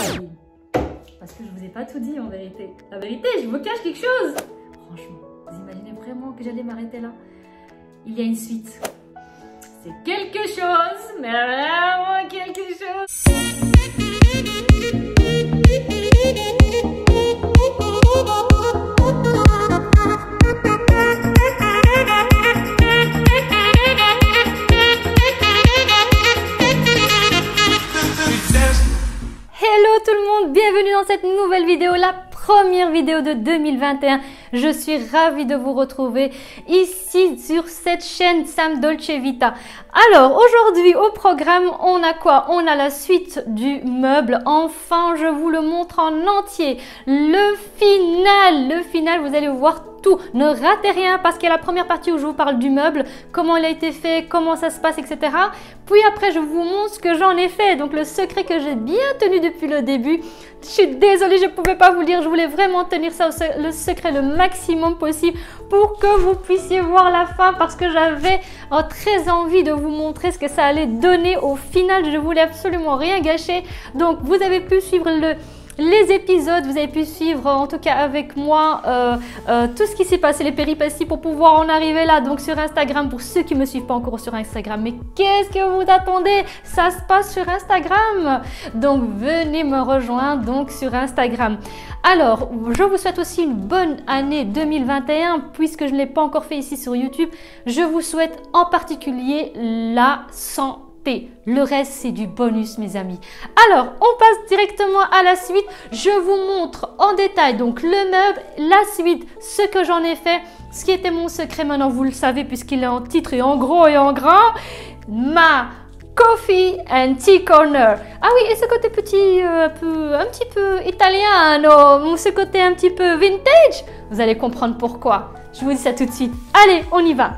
Parce que je vous ai pas tout dit en vérité. La vérité, je vous cache quelque chose. Franchement, vous imaginez vraiment que j'allais m'arrêter là? Il y a une suite. C'est quelque chose, mais vraiment quelque chose. Hello tout le monde, bienvenue dans cette nouvelle vidéo, la première vidéo de 2021. Je suis ravie de vous retrouver ici sur cette chaîne Sam Dolce Vita. Alors aujourd'hui au programme, on a quoi? On a la suite du meuble. Enfin, je vous le montre en entier. Le final, vous allez voir tout. Ne ratez rien parce qu'il y a la première partie où je vous parle du meuble, comment il a été fait, comment ça se passe, etc. Puis après, je vous montre ce que j'en ai fait. Donc le secret que j'ai bien tenu depuis le début. Je suis désolée, je ne pouvais pas vous le dire. Je voulais vraiment tenir ça, le secret le maximum possible pour que vous puissiez voir la fin parce que j'avais très envie de vous montrer ce que ça allait donner au final. Je ne voulais absolument rien gâcher. Donc vous avez pu suivre les épisodes, vous avez pu suivre en tout cas avec moi tout ce qui s'est passé, les péripéties pour pouvoir en arriver là. Donc sur Instagram, pour ceux qui ne me suivent pas encore sur Instagram, mais qu'est-ce que vous attendez? Ça se passe sur Instagram. Donc venez me rejoindre donc sur Instagram. Alors, je vous souhaite aussi une bonne année 2021 puisque je ne l'ai pas encore fait ici sur YouTube. Je vous souhaite en particulier la santé. Le reste, c'est du bonus, mes amis. Alors, on passe directement à la suite. Je vous montre en détail donc le meuble, la suite, ce que j'en ai fait, ce qui était mon secret. Maintenant, vous le savez puisqu'il est en titre et en gros et en grand. Ma Coffee and Tea Corner. Ah oui, et ce côté petit, un petit peu italien, non, ce côté un petit peu vintage, vous allez comprendre pourquoi. Je vous dis ça tout de suite. Allez, on y va.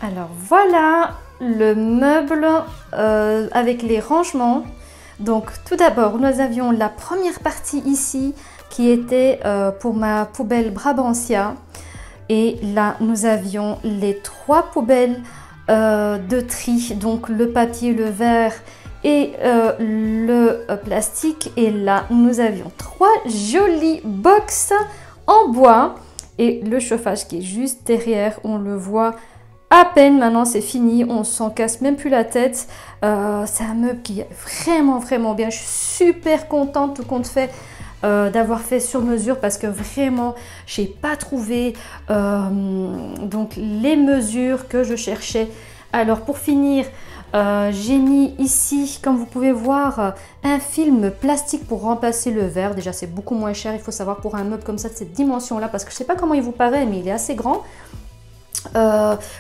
Alors voilà le meuble avec les rangements. Donc tout d'abord nous avions la première partie ici qui était pour ma poubelle Brabantia. Et là nous avions les trois poubelles de tri, donc le papier, le verre et le plastique. Et là nous avions trois jolies box en bois et le chauffage qui est juste derrière, on le voit à peine. Maintenant c'est fini, on s'en casse même plus la tête. C'est un meuble qui est vraiment bien. Je suis super contente tout compte fait d'avoir fait sur mesure parce que vraiment j'ai pas trouvé donc les mesures que je cherchais. Alors pour finir, j'ai mis ici, comme vous pouvez voir, un film plastique pour remplacer le verre. Déjà c'est beaucoup moins cher, il faut savoir, pour un meuble comme ça de cette dimension là, parce que je sais pas comment il vous paraît mais il est assez grand.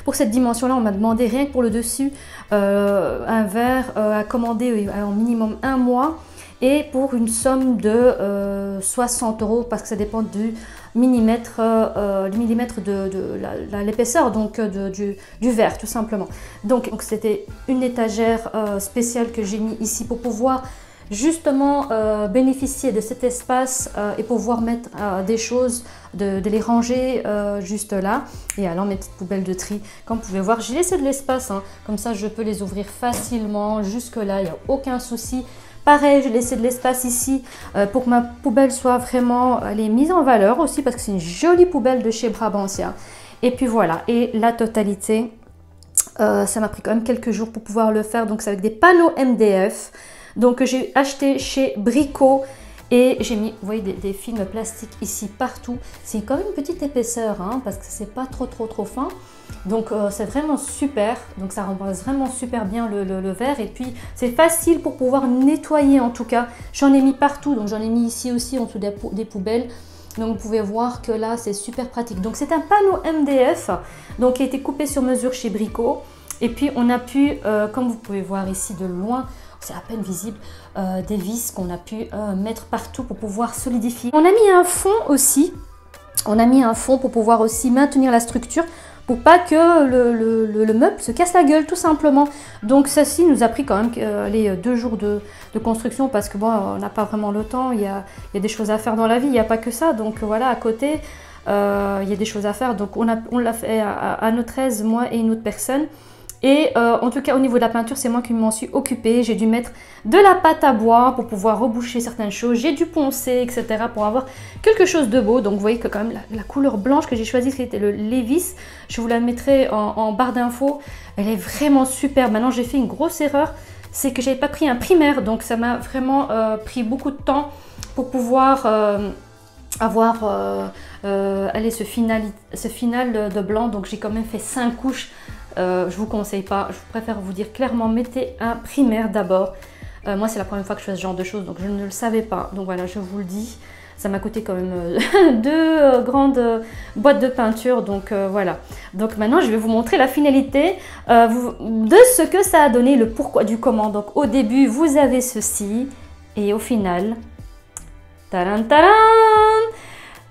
Pour cette dimension là on m'a demandé rien que pour le dessus un verre à commander en minimum 1 mois et pour une somme de 60 € parce que ça dépend du millimètre, de l'épaisseur donc du verre tout simplement. Donc c'était une étagère spéciale que j'ai mis ici pour pouvoir justement bénéficier de cet espace et pouvoir mettre des choses, de les ranger juste là. Et alors mes petites poubelles de tri, comme vous pouvez voir, j'ai laissé de l'espace, hein, comme ça je peux les ouvrir facilement jusque là, il n'y a aucun souci. Pareil, j'ai laissé de l'espace ici pour que ma poubelle soit vraiment mise en valeur aussi parce que c'est une jolie poubelle de chez Brabantia. Et puis voilà, et la totalité, ça m'a pris quand même quelques jours pour pouvoir le faire. Donc c'est avec des panneaux MDF. Donc j'ai acheté chez Brico et j'ai mis, vous voyez, des films plastiques ici partout. C'est quand même une petite épaisseur hein, parce que c'est pas trop fin. Donc c'est vraiment super. Donc ça remplace vraiment super bien le verre. Et puis c'est facile pour pouvoir nettoyer en tout cas. J'en ai mis partout. Donc j'en ai mis ici aussi en dessous des poubelles. Donc vous pouvez voir que là c'est super pratique. Donc c'est un panneau MDF donc, qui a été coupé sur mesure chez Brico. Et puis on a pu, comme vous pouvez voir ici de loin, c'est à peine visible, des vis qu'on a pu mettre partout pour pouvoir solidifier. On a mis un fond aussi. On a mis un fond pour pouvoir aussi maintenir la structure. pour pas que le meuble se casse la gueule tout simplement. Donc ceci nous a pris quand même les 2 jours de construction parce que bon, on n'a pas vraiment le temps, il y a des choses à faire dans la vie, il n'y a pas que ça. Donc voilà, à côté, il y a des choses à faire. Donc on l'a fait à notre aise, moi et une autre personne. Et en tout cas au niveau de la peinture, c'est moi qui m'en suis occupée. J'ai dû mettre de la pâte à bois pour pouvoir reboucher certaines choses. J'ai dû poncer, etc. pour avoir quelque chose de beau. Donc vous voyez que quand même la couleur blanche que j'ai choisie, c'était le Levis. Je vous la mettrai en barre d'infos. Elle est vraiment super. Maintenant j'ai fait une grosse erreur. C'est que j'avais pas pris un primaire. Donc ça m'a vraiment pris beaucoup de temps pour pouvoir avoir allez, ce final de blanc. Donc j'ai quand même fait 5 couches. Je vous conseille pas, je préfère vous dire clairement, mettez un primaire d'abord. Moi c'est la première fois que je fais ce genre de choses, donc je ne le savais pas. Donc voilà, je vous le dis, ça m'a coûté quand même 2 grandes boîtes de peinture. Donc voilà, donc maintenant je vais vous montrer la finalité de ce que ça a donné, le pourquoi du comment. Donc au début vous avez ceci et au final, tadam, tadam,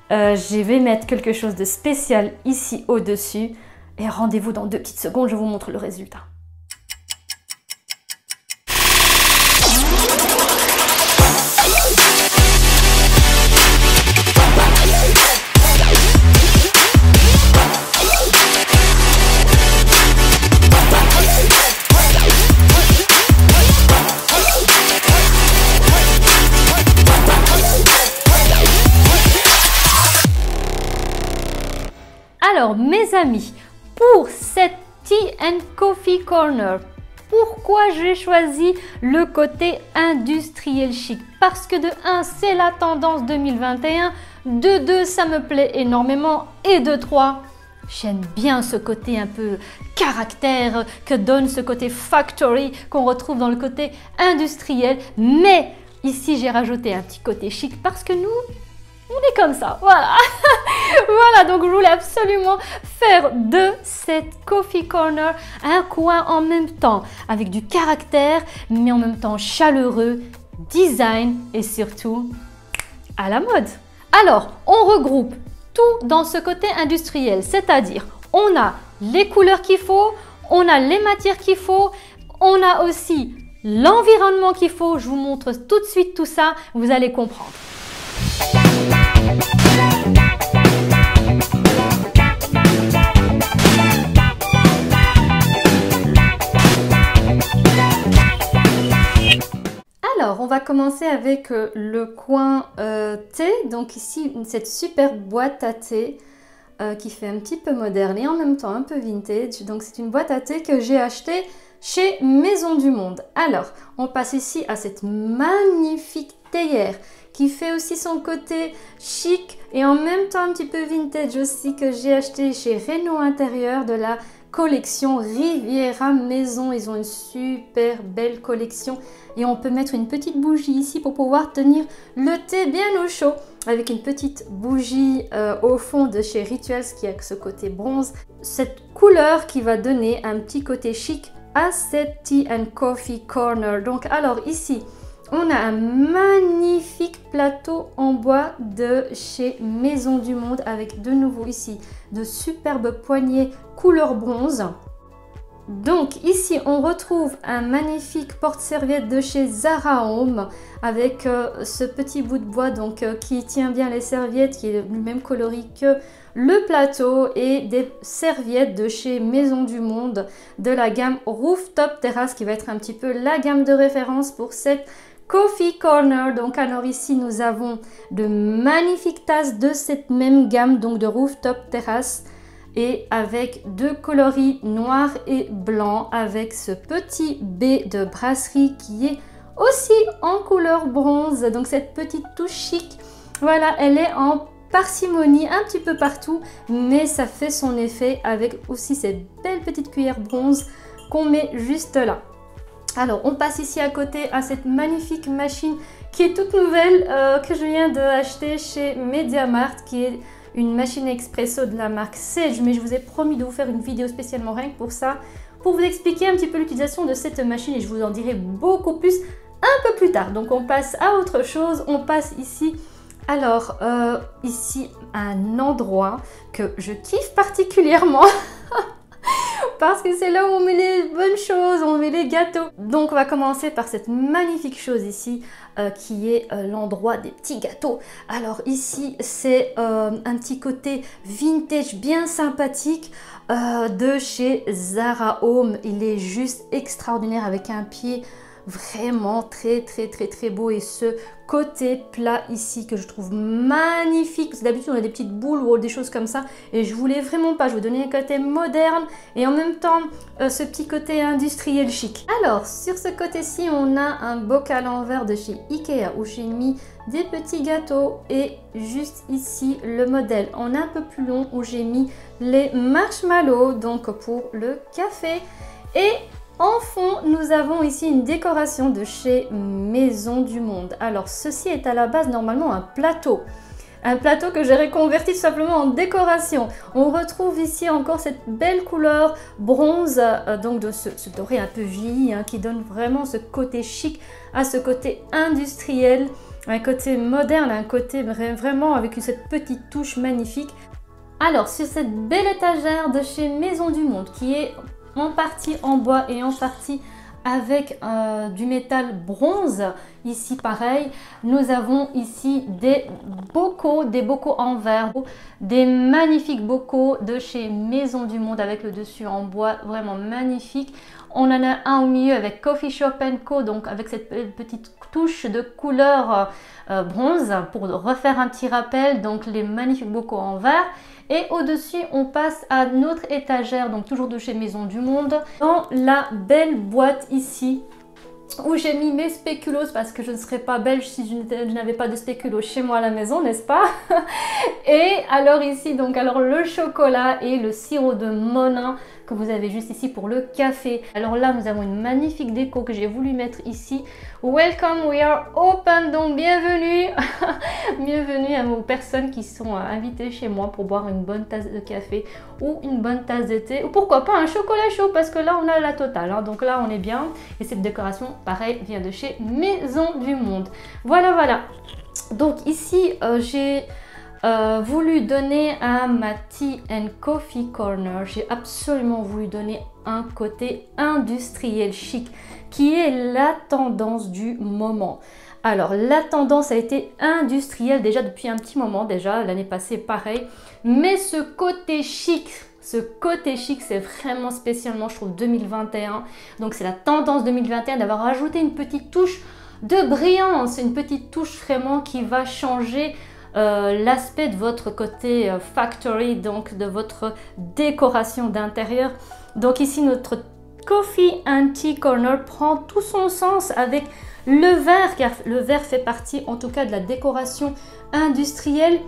je vais mettre quelque chose de spécial ici au-dessus. Et rendez-vous dans 2 petites secondes, je vous montre le résultat. Alors mes amis, pour cette Tea and Coffee Corner, pourquoi j'ai choisi le côté industriel chic? Parce que de 1, c'est la tendance 2021, de 2, ça me plaît énormément, et de 3, j'aime bien ce côté un peu caractère que donne ce côté factory qu'on retrouve dans le côté industriel. Mais ici, j'ai rajouté un petit côté chic parce que nous, on est comme ça, voilà. Voilà, donc je voulais absolument faire de cette Coffee Corner un coin en même temps avec du caractère, mais en même temps chaleureux, design et surtout à la mode. Alors, on regroupe tout dans ce côté industriel, c'est-à-dire on a les couleurs qu'il faut, on a les matières qu'il faut, on a aussi l'environnement qu'il faut. Je vous montre tout de suite tout ça, vous allez comprendre. Alors, on va commencer avec le coin thé. Donc ici, cette super boîte à thé qui fait un petit peu moderne et en même temps un peu vintage. Donc c'est une boîte à thé que j'ai achetée chez Maison du Monde. Alors, on passe ici à cette magnifique théière qui fait aussi son côté chic et en même temps un petit peu vintage aussi, que j'ai acheté chez Renault Intérieur de la collection Riviera Maison. Ils ont une super belle collection et on peut mettre une petite bougie ici pour pouvoir tenir le thé bien au chaud, avec une petite bougie au fond de chez Rituals qui a ce côté bronze. Cette couleur qui va donner un petit côté chic à cette Tea and Coffee Corner. Donc alors ici, on a un magnifique plateau en bois de chez Maison du Monde avec de nouveau ici de superbes poignées couleur bronze. Donc ici on retrouve un magnifique porte-serviette de chez Zara Home avec ce petit bout de bois donc qui tient bien les serviettes, qui est du même coloris que le plateau, et des serviettes de chez Maison du Monde de la gamme Rooftop Terrace qui va être un petit peu la gamme de référence pour cette Coffee Corner. Donc alors ici nous avons de magnifiques tasses de cette même gamme donc de Rooftop Terrace, et avec 2 coloris noir et blanc avec ce petit B de brasserie qui est aussi en couleur bronze. Donc cette petite touche chic, voilà, elle est en parcimonie un petit peu partout, mais ça fait son effet avec aussi cette belle petite cuillère bronze qu'on met juste là. Alors on passe ici à côté à cette magnifique machine qui est toute nouvelle que je viens d'acheter chez MediaMarkt, qui est une machine expresso de la marque Sage, mais je vous ai promis de vous faire une vidéo spécialement rien que pour ça, pour vous expliquer un petit peu l'utilisation de cette machine, et je vous en dirai beaucoup plus un peu plus tard. Donc on passe à autre chose, on passe ici Alors, ici, un endroit que je kiffe particulièrement parce que c'est là où on met les bonnes choses, on met les gâteaux. Donc, on va commencer par cette magnifique chose ici qui est l'endroit des petits gâteaux. Alors, ici, c'est un petit côté vintage bien sympathique de chez Zara Home. Il est juste extraordinaire avec un pied vraiment très beau, et ce côté plat ici que je trouve magnifique. D'habitude on a des petites boules ou des choses comme ça, et je voulais vraiment pas, je veux donner un côté moderne et en même temps ce petit côté industriel chic. Alors sur ce côté-ci on a un bocal en verre de chez Ikea où j'ai mis des petits gâteaux, et juste ici le modèle en un peu plus long où j'ai mis les marshmallows donc pour le café. Et en fond, nous avons ici une décoration de chez Maison du Monde. Alors, ceci est à la base normalement un plateau. Un plateau que j'ai reconverti tout simplement en décoration. On retrouve ici encore cette belle couleur bronze, donc de ce doré un peu vieilli, qui donne vraiment ce côté chic à ce côté industriel, un côté moderne, un côté vraiment avec cette petite touche magnifique. Alors, sur cette belle étagère de chez Maison du Monde qui est en partie en bois et en partie avec du métal bronze, ici pareil, nous avons ici des bocaux en verre, des magnifiques bocaux de chez Maison du Monde avec le dessus en bois vraiment magnifique. On en a un au milieu avec Coffee Shop & Co, donc avec cette petite touche de couleur bronze pour refaire un petit rappel, donc les magnifiques bocaux en verre. Et au-dessus, on passe à notre étagère, donc toujours de chez Maison du Monde, dans la belle boîte ici, où j'ai mis mes spéculoos, parce que je ne serais pas belge si je n'avais pas de spéculoos chez moi à la maison, n'est-ce pas? Et alors ici, donc alors le chocolat et le sirop de Monin que vous avez juste ici pour le café. Alors là, nous avons une magnifique déco que j'ai voulu mettre ici. Welcome, we are open, donc bienvenue. Bienvenue aux personnes qui sont invitées chez moi pour boire une bonne tasse de café ou une bonne tasse de thé, ou pourquoi pas un chocolat chaud, parce que là on a la totale, donc là on est bien. Et cette décoration pareil vient de chez Maison du Monde. Voilà. Donc ici j'ai voulu donner à ma Tea and Coffee Corner, j'ai absolument voulu donner un côté industriel chic qui est la tendance du moment. Alors la tendance a été industrielle déjà depuis un petit moment, déjà l'année passée pareil, mais ce côté chic c'est vraiment spécialement je trouve 2021, donc c'est la tendance 2021 d'avoir rajouté une petite touche de brillance, une petite touche vraiment qui va changer l'aspect de votre côté factory, donc de votre décoration d'intérieur. Donc ici notre Coffee and Tea Corner prend tout son sens avec le verre, car le verre fait partie en tout cas de la décoration industrielle.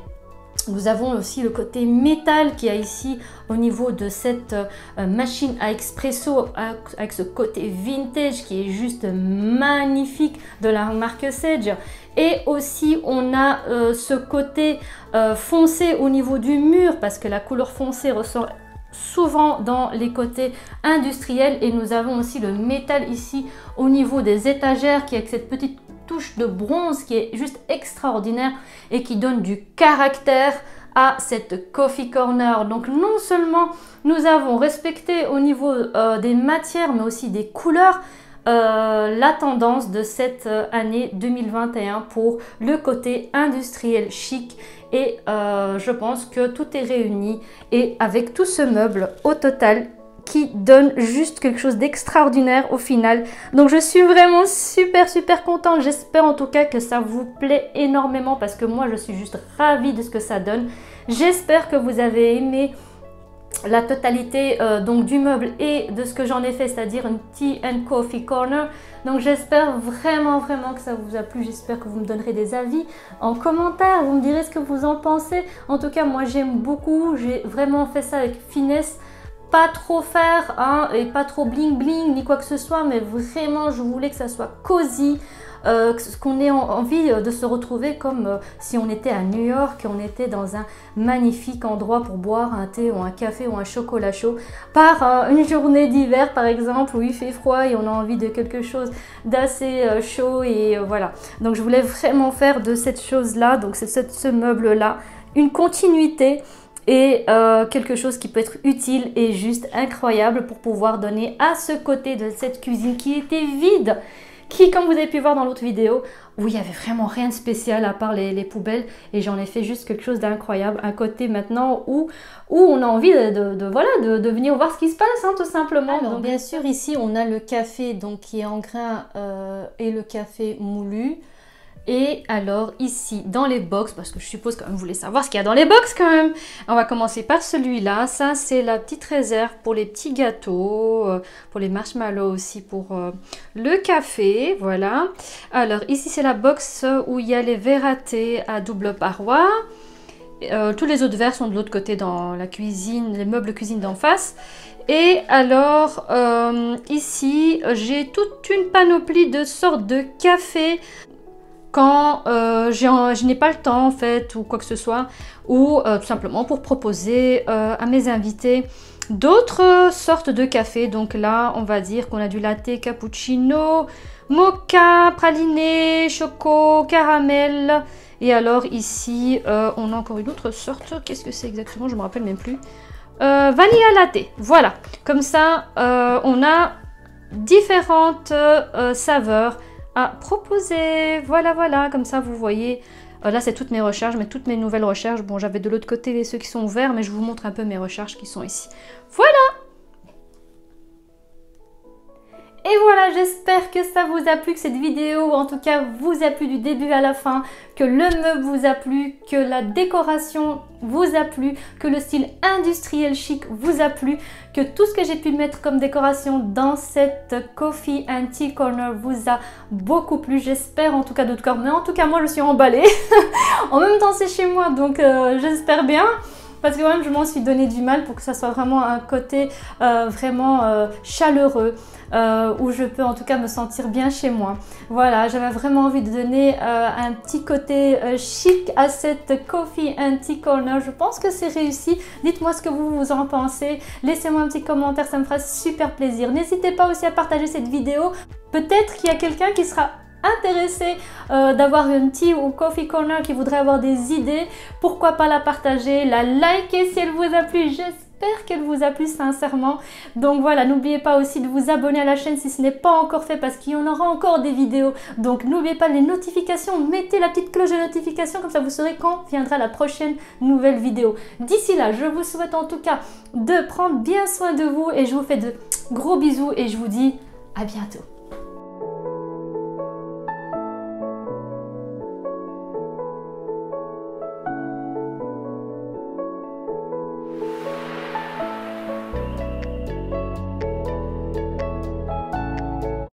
Nous avons aussi le côté métal qui a ici au niveau de cette machine à expresso avec ce côté vintage qui est juste magnifique de la marque Sage. Et aussi on a ce côté foncé au niveau du mur, parce que la couleur foncée ressort souvent dans les côtés industriels. Et nous avons aussi le métal ici au niveau des étagères qui est avec cette petite touche de bronze qui est juste extraordinaire et qui donne du caractère à cette coffee corner. Donc non seulement nous avons respecté au niveau des matières mais aussi des couleurs la tendance de cette année 2021 pour le côté industriel chic, et je pense que tout est réuni, et avec tout ce meuble au total qui donne juste quelque chose d'extraordinaire au final. Donc je suis vraiment super contente. J'espère en tout cas que ça vous plaît énormément, parce que moi je suis juste ravie de ce que ça donne. J'espère que vous avez aimé la totalité donc du meuble et de ce que j'en ai fait, c'est-à-dire une Tea and Coffee Corner. Donc j'espère vraiment que ça vous a plu. J'espère que vous me donnerez des avis en commentaire, vous me direz ce que vous en pensez. En tout cas moi j'aime beaucoup, j'ai vraiment fait ça avec finesse pas trop faire hein, et pas trop bling bling ni quoi que ce soit, mais vraiment je voulais que ça soit cosy. Qu'on ait envie de se retrouver comme si on était à New York, on était dans un magnifique endroit pour boire un thé ou un café ou un chocolat chaud par une journée d'hiver par exemple où il fait froid et on a envie de quelque chose d'assez chaud et voilà. Donc je voulais vraiment faire de cette chose là, donc ce meuble là, une continuité et quelque chose qui peut être utile et juste incroyable pour pouvoir donner à ce côté de cette cuisine qui était vide, qui, comme vous avez pu voir dans l'autre vidéo, où il n'y avait vraiment rien de spécial à part les poubelles, et j'en ai fait juste quelque chose d'incroyable, un côté maintenant où on a envie de venir voir ce qui se passe, hein, tout simplement. Alors, donc, bien sûr, ici, on a le café donc, qui est en grain et le café moulu. Et alors ici dans les box, parce que je suppose que vous voulez savoir ce qu'il y a dans les box quand même, on va commencer par celui-là. Ça c'est la petite réserve pour les petits gâteaux, pour les marshmallows aussi, pour le café, voilà. Alors ici c'est la box où il y a les verres à thé à double paroi. Tous les autres verres sont de l'autre côté dans la cuisine, les meubles cuisine d'en face. Et alors ici j'ai toute une panoplie de sortes de cafés quand je n'ai pas le temps en fait ou quoi que ce soit, ou tout simplement pour proposer à mes invités d'autres sortes de café. Donc là on va dire qu'on a du latte, cappuccino, mocha, praliné, choco, caramel. Et alors ici on a encore une autre sorte, qu'est-ce que c'est exactement, je me rappelle même plus, vanilla latte. Voilà, comme ça on a différentes saveurs à proposer. Voilà, comme ça vous voyez. Là c'est toutes mes recherches, mais toutes mes nouvelles recherches. Bon, j'avais de l'autre côté ceux qui sont ouverts, mais je vous montre un peu mes recherches qui sont ici. Voilà. Et voilà, j'espère que ça vous a plu, que cette vidéo en tout cas vous a plu du début à la fin, que le meuble vous a plu, que la décoration vous a plu, que le style industriel chic vous a plu, que tout ce que j'ai pu mettre comme décoration dans cette Coffee and Tea Corner vous a beaucoup plu. J'espère en tout cas de tout cœur, mais en tout cas moi je suis emballée. En même temps c'est chez moi donc j'espère bien. Parce que quand même je m'en suis donné du mal pour que ça soit vraiment un côté vraiment chaleureux, où je peux en tout cas me sentir bien chez moi. Voilà, j'avais vraiment envie de donner un petit côté chic à cette Coffee and Tea Corner. Je pense que c'est réussi. Dites-moi ce que vous en pensez. Laissez-moi un petit commentaire, ça me fera super plaisir. N'hésitez pas aussi à partager cette vidéo. Peut-être qu'il y a quelqu'un qui sera intéressé d'avoir une tea ou coffee corner, qui voudrait avoir des idées, pourquoi pas la partager, la liker si elle vous a plu. J'espère qu'elle vous a plu sincèrement. Donc voilà, n'oubliez pas aussi de vous abonner à la chaîne si ce n'est pas encore fait, parce qu'il y en aura encore des vidéos. Donc n'oubliez pas les notifications, mettez la petite cloche de notification, comme ça vous saurez quand viendra la prochaine nouvelle vidéo. D'ici là, je vous souhaite en tout cas de prendre bien soin de vous et je vous fais de gros bisous et je vous dis à bientôt.